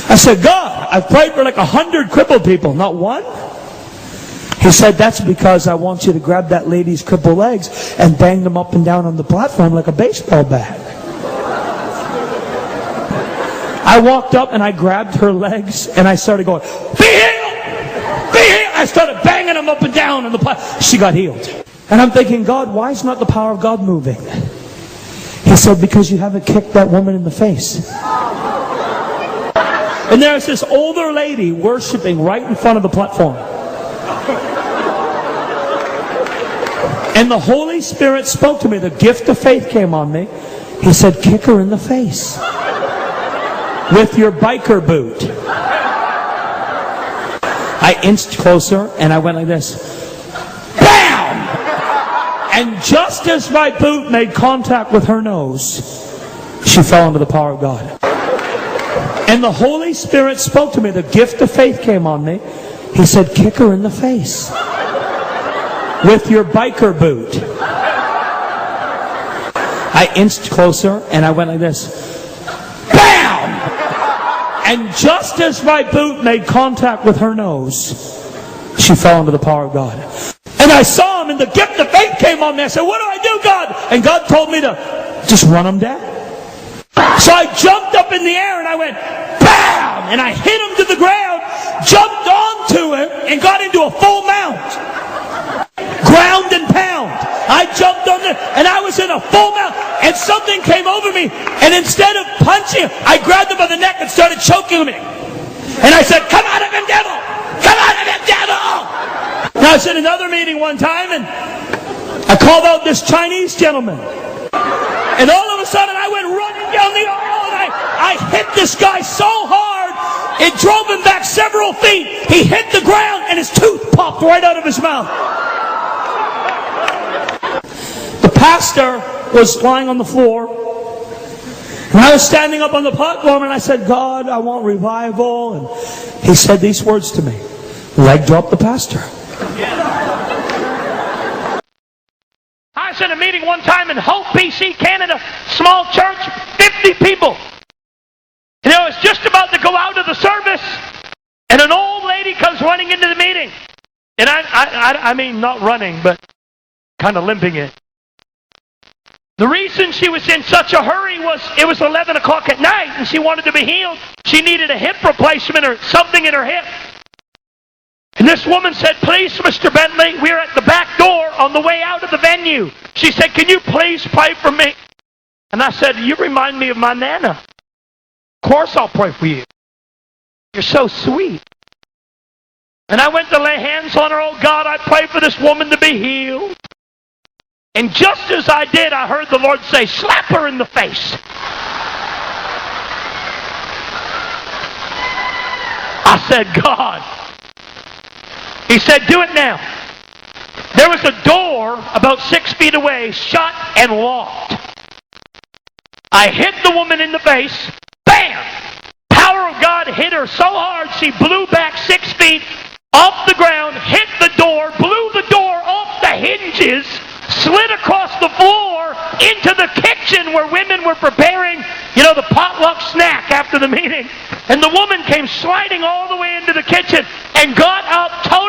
I said, God, I've prayed for like 100 crippled people, not one? He said, that's because I want you to grab that lady's crippled legs and bang them up and down on the platform like a baseball bat. I walked up and I grabbed her legs and I started going, be healed! Be healed! I started banging them up and down on the platform. She got healed. And I'm thinking, God, why is not the power of God moving? He said, because you haven't kicked that woman in the face. And there's this older lady worshiping right in front of the platform. And the Holy Spirit spoke to me. The gift of faith came on me. He said, kick her in the face with your biker boot. I inched closer and I went like this. BAM! And just as my boot made contact with her nose, she fell under the power of God. And the Holy Spirit spoke to me. The gift of faith came on me. He said, kick her in the face with your biker boot. I inched closer and I went like this. BAM! And just as my boot made contact with her nose, she fell under the power of God. And I saw him and the gift of faith came on me. I said, what do I do, God? And God told me to just run him down. So I jumped up in the air and I went, BAM! And I hit him to the ground, jumped onto him, and got into a full mount. Ground and pound. I jumped on there and I was in a full mount and something came over me and instead of punching him, I grabbed him by the neck and started choking him. And I said, come out of him, devil! Come out of him, devil! Now I was in another meeting one time and I called out this Chinese gentleman. And all of a sudden I went running down the aisle and I hit this guy so hard it drove him back several feet. He hit the ground and his tooth popped right out of his mouth. The pastor was lying on the floor and I was standing up on the platform and I said, God, I want revival. And he said these words to me. Leg drop the pastor. I was in a meeting one time in Hope, BC, Canada, small church, 50 people. And I was just about to go out of the service and an old lady comes running into the meeting. And I mean not running, but kind of limping it. The reason she was in such a hurry was it was 11 o'clock at night and she wanted to be healed. She needed a hip replacement or something in her hip. And this woman said, please, Mr. Bentley, we're at the back door on the way out of the venue. She said, can you please pray for me? And I said, you remind me of my Nana. Of course I'll pray for you. You're so sweet. And I went to lay hands on her. Oh God, I pray for this woman to be healed. And just as I did, I heard the Lord say, slap her in the face. I said, God. He said, do it now. There was a door about 6 feet away, shut and locked. I hit the woman in the face. Bam! Power of God hit her so hard, she blew back 6 feet off the ground, hit the door, blew the door off the hinges, slid across the floor into the kitchen where women were preparing, the potluck snack after the meeting. And the woman came sliding all the way into the kitchen and got up totally